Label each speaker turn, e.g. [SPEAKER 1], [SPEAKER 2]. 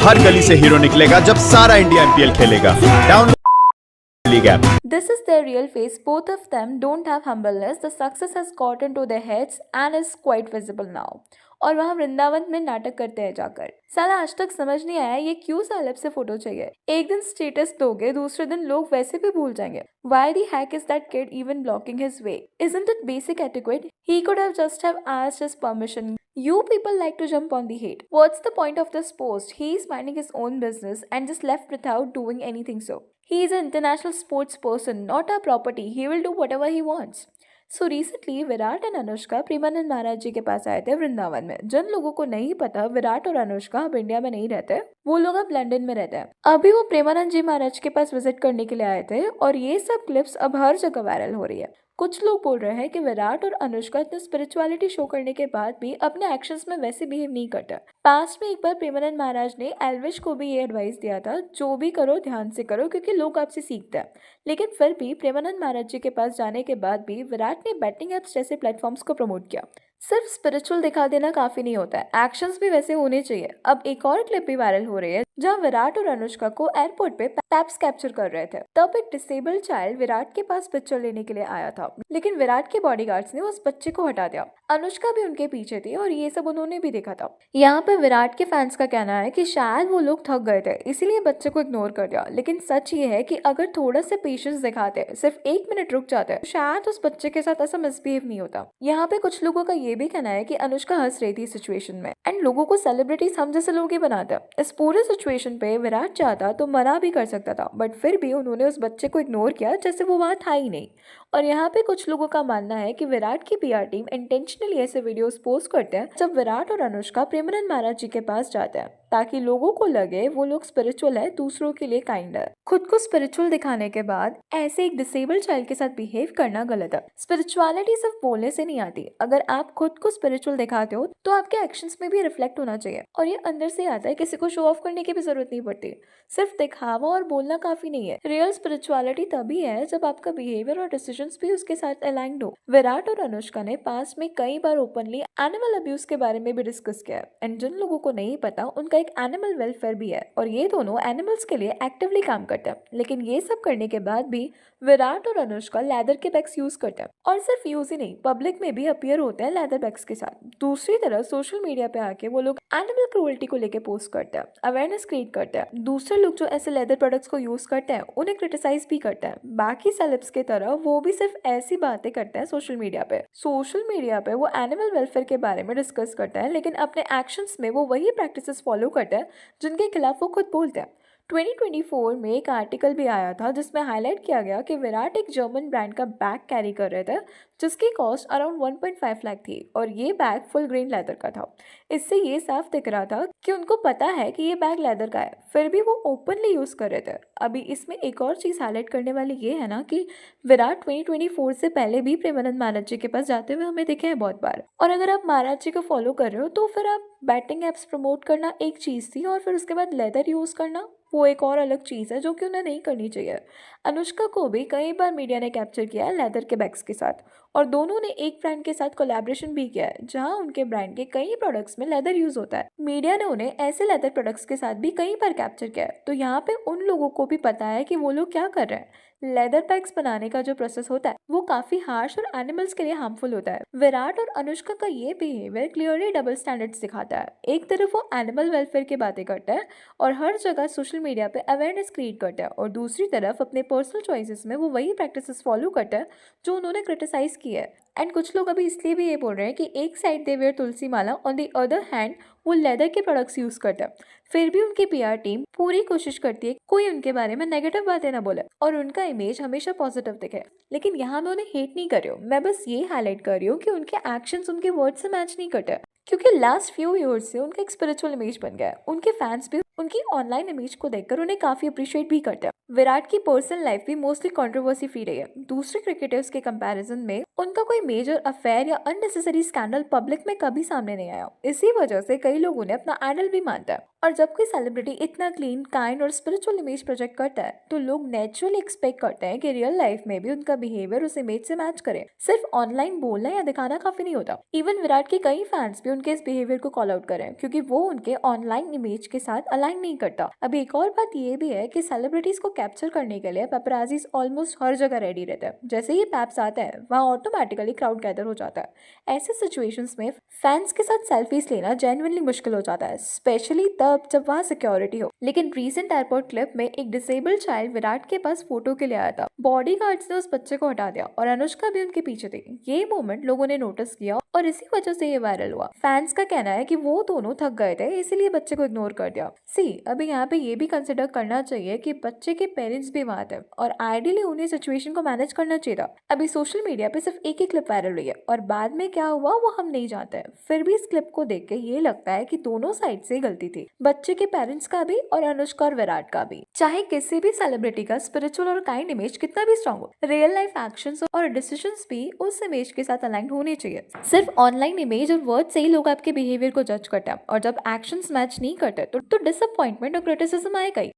[SPEAKER 1] हर गली से हीरो निकलेगा जब सारा इंडिया आईपीएल खेलेगा। Download league app.
[SPEAKER 2] This is their real face. Both of them don't have humbleness. The success has got into their heads and is quite visible now. और वहाँ वृंदावन में नाटक करते हैं जाकर। साला आज तक समझ नहीं आया ये क्यों सेलेब से फोटो चाहिए। एक दिन स्टेटस दोगे, दूसरे दिन लोग वैसे भी भूल जाएंगे। Why the heck is that kid even blocking his way? Isn't it basic etiquette? He could have just have asked his permission. You people like to jump on the hate. What's the point of this post? He is minding his own business and just left without doing anything so. He is an international sports person, not our property. He will do whatever he wants. So recently Virat and Anushka Premanand Maharaj ji के पास आए थे वृंदावन में। जिन लोगों को नहीं पता, विराट और अनुष्का अब इंडिया में नहीं रहते, वो लोग अब लंदन में रहते हैं। अभी वो प्रेमानंद जी महाराज के पास विजिट करने के लिए आए थे और ये सब क्लिप्स अब हर जगह वायरल हो रही है। कुछ लोग बोल रहे हैं कि विराट और अनुष्का इतने स्पिरिचुअलिटी शो करने के बाद भी अपने एक्शंस में वैसे बिहेव नहीं करते। पास्ट में एक बार प्रेमानंद महाराज ने एल्विश को भी ये एडवाइस दिया था, जो भी करो ध्यान से करो क्योंकि लोग आपसे सीखते हैं। लेकिन फिर भी प्रेमानंद महाराज जी के पास जाने के बाद भी विराट ने बैटिंग एप्स जैसे प्लेटफॉर्म्स को प्रमोट किया। सिर्फ स्पिरिचुअल दिखा देना काफी नहीं होता है, एक्शंस भी वैसे होने चाहिए। अब एक और क्लिप भी वायरल हो रही है जहां विराट और अनुष्का को एयरपोर्ट पे टैप्स कैप्चर कर रहे थे। तब एक डिसेबल्ड चाइल्ड विराट के पास पिक्चर लेने के लिए आया था, लेकिन विराट के बॉडीगार्ड्स ने उस बच्चे को हटा दिया। अनुष्का भी उनके पीछे थी और ये सब उन्होंने भी देखा था। यहाँ पे विराट के फैंस का कहना है कि शायद वो लोग थक गए थे इसीलिए बच्चे को इग्नोर कर दिया। लेकिन सच ये है कि अगर थोड़ा सा पेशेंस दिखाते, सिर्फ 1 मिनट रुक जाते, शायद उस बच्चे के साथ ऐसा मिसबिहेव नहीं होता। यहाँ पे कुछ लोगों का ये भी कहना है कि अनुष्का हंस रही थी सिचुएशन में एंड लोगों को सेलिब्रिटीज हम जैसे लोग ही बनाते हैं। इस पूरे सिचुएशन पे विराट चाहता तो मना भी कर सकता था, बट फिर भी उन्होंने उस बच्चे को इग्नोर किया जैसे वो वहां था ही नहीं। और यहाँ पे कुछ लोगों का मानना है कि विराट की पीआर टीम इंटेंशनली ऐसे वीडियोस पोस्ट करते हैं जब विराट और अनुष्का प्रेमानंद महाराज जी के पास जाते हैं, ताकि लोगों को लगे वो लोग स्पिरिचुअल है, दूसरों के लिए काइंड है। खुद को स्पिरिचुअल दिखाने के बाद ऐसे एक डिसेबल्ड चाइल्ड के साथ बिहेव करना गलत है। स्पिरिचुअलिटी सिर्फ बोलने से नहीं आती। अगर आप खुद को स्पिरिचुअल दिखाते हो तो आपके एक्शंस में भी रिफ्लेक्ट होना चाहिए और ये अंदर से आता है। किसी को शो ऑफ करने की भी जरूरत नहीं पड़ती। सिर्फ दिखावा और बोलना काफी नहीं है। रियल स्पिरिचुअलिटी तभी है जब आपका बिहेवियर और डिसीजंस भी उसके साथ अलाइंड हो। विराट और अनुष्का ने पास्ट में कई बार ओपनली एनिमल अब्यूज के बारे में भी डिस्कस किया है एंड जिन लोगों को नहीं पता, उनका एक एनिमल वेलफेयर भी है और ये दोनों एनिमल्स के लिए एक्टिवली काम करते हैं। लेकिन ये सब करने के बाद भी विराट और अनुष्का लेदर के बैग्स यूज करते हैं और सिर्फ यूज ही नहीं, पब्लिक में भी अपीयर होते हैं लेदर बैग्स के साथ। दूसरी तरफ सोशल मीडिया पे आके वो लोग एनिमल क्रूअल्टी को लेके पोस्ट करते हैं, अवेयरनेस क्रिएट करते हैं। दूसरे लोग जो ऐसे लेदर प्रोडक्ट्स को यूज करते हैं उन्हें क्रिटिसाइज भी करते हैं। बाकी सेलेब्स की तरह वो भी सिर्फ ऐसी बातें करते हैं सोशल मीडिया पे। सोशल मीडिया पे वो एनिमल वेलफेयर के बारे में डिस्कस करते हैं, लेकिन अपने एक्शंस में वो वही प्रैक्टिसेस फॉलो करते हैं जिनके खिलाफ वो खुद बोलते हैं। 2024 में एक आर्टिकल भी आया था जिसमें हाईलाइट किया गया कि विराट एक जर्मन ब्रांड का बैग कैरी कर रहे थे जिसकी कॉस्ट अराउंड 1.5 लाख थी और ये बैग फुल ग्रेन लेदर का था। इससे ये साफ दिख रहा था कि उनको पता है कि ये बैग लेदर का है, फिर भी वो ओपनली यूज कर रहे थे। अभी इसमें एक और चीज हाईलाइट करने वाली ये है ना कि विराट 2024 से पहले भी प्रेमानंद महाराज जी के पास जाते हुए हमें दिखे हैं बहुत बार। और अगर आप महाराज जी को फॉलो कर रहे हो तो फिर आप बैटिंग एप्स प्रमोट करना एक चीज थी और फिर उसके बाद लेदर यूज करना वो एक और अलग चीज़ है जो कि उन्हें नहीं करनी चाहिए। अनुष्का को भी कई बार मीडिया ने कैप्चर किया है लेदर के बैग्स के साथ और दोनों ने एक ब्रांड के साथ कोलैबोरेशन भी किया है जहां उनके ब्रांड के कई प्रोडक्ट्स में लेदर यूज होता है। मीडिया ने उन्हें ऐसे लेदर प्रोडक्ट्स के साथ भी कई बार कैप्चर किया है, तो यहाँ पे उन लोगों को भी पता है कि वो लोग क्या कर रहे हैं। लेदर बैग्स बनाने का जो प्रोसेस होता है वो काफी हार्श और एनिमल्स के लिए हार्मफुल होता है। विराट और अनुष्का का ये बिहेवियर क्लियरली डबल स्टैंडर्ड्स दिखाता है। एक तरफ वो एनिमल वेलफेयर की बातें करता है और हर जगह सोशल मीडिया पे अवेयरनेस क्रिएट करता है, और दूसरी तरफ अपने पर्सनल चॉइसेस में वो वही प्रैक्टिसेस फॉलो करता है जो उन्होंने क्रिटिसाइज किया है। एंड कुछ लोग अभी इसलिए भी ये बोल रहे हैं कि एक साइड दे वेयर तुलसी माला, ऑन द अदर हैंड वो लेदर के प्रोडक्ट्स यूज करते हैं। फिर भी उनकी पीआर टीम पूरी कोशिश करती है कोई उनके बारे में नेगेटिव बातें ना बोले और उनका इमेज हमेशा पॉजिटिव दिखे। लेकिन यहाँ मैं उन्हें हेट नहीं कर रही हूँ, मैं बस ये हाईलाइट कर रही हूँ कि उनके एक्शंस उनके वर्ड से मैच नहीं करते, क्योंकि लास्ट फ्यू ईयर्स से उनका एक स्पिरिचुअल इमेज बन गया है। उनके फैंस भी उनकी ऑनलाइन इमेज को देखकर उन्हें काफी अप्रिशिएट भी करते हैं। विराट की पर्सनल लाइफ भी मोस्टली कंट्रोवर्सी फ्री रही है। दूसरे क्रिकेटर्स के कंपैरिजन में उनका कोई मेजर अफेयर या अननेसेसरी स्कैंडल पब्लिक में कभी सामने नहीं आया। इसी वजह से कई लोग उन्हें अपना आइडल भी मानता है। और जब कोई सेलिब्रिटी इतना क्लीन, काइंड और स्पिरिचुअल इमेज प्रोजेक्ट करता है तो लोग नेचुरली एक्सपेक्ट करते हैं कि रियल लाइफ में भी उनका बिहेवियर उस इमेज से मैच करे। सिर्फ ऑनलाइन बोलना या दिखाना काफी नहीं होता। इवन विराट के कई फैंस भी उनके इस बिहेवियर को कॉल आउट करें क्योंकि वो उनके ऑनलाइन इमेज के साथ अलाइन अलाइन नहीं करता। अभी एक और बात ये भी है कि सेलिब्रिटीज को कैप्चर करने के लिए पेपराजीज ऑलमोस्ट हर जगह रेडी रहते हैं। जैसे ही पैप्स आता है वहाँ ऑटोमेटिकली क्राउड गैदर हो जाता है। ऐसे सिचुएशंस में फैंस के साथ सेल्फीज लेना जेन्युइनली मुश्किल हो जाता है, स्पेशली तब जब वहाँ सिक्योरिटी हो। लेकिन रीसेंट एयरपोर्ट क्लिप में एक डिसेबल्ड चाइल्ड विराट के पास फोटो के लिए आया था। बॉडीगार्ड्स ने उस बच्चे को हटा दिया और अनुष्का भी उनके पीछे थी। ये मोमेंट लोगों ने नोटिस किया और इसी वजह से ये वायरल हुआ। फैंस का कहना है कि वो दोनों थक गए थे इसीलिए बच्चे को इग्नोर कर दिया। अभी यहाँ पे ये भी कंसिडर करना चाहिए कि बच्चे के पेरेंट्स भी वहां थे और आइडियली उन्हें सिचुएशन को मैनेज करना चाहिए था। अभी सोशल मीडिया पे सिर्फ एक ही क्लिप वायरल हुई है और बाद में क्या हुआ वो हम नहीं जानते हैं। फिर भी इस क्लिप को देख के ये लगता है कि दोनों साइड से गलती थी, बच्चे के पेरेंट्स का भी और अनुष्का और विराट का भी। चाहे किसी भी सेलिब्रिटी का स्पिरिचुअल और काइंड इमेज कितना भी स्ट्रांग हो, रियल लाइफ एक्शंस और डिसीजंस भी उस इमेज के साथ अलाइन होने चाहिए। सिर्फ ऑनलाइन इमेज और वर्ड से ही लोग आपके बिहेवियर को जज करते हैं और जब एक्शंस मैच नहीं करते तो डिसअपॉइंटमेंट और क्रिटिसिज्म आएगा ही।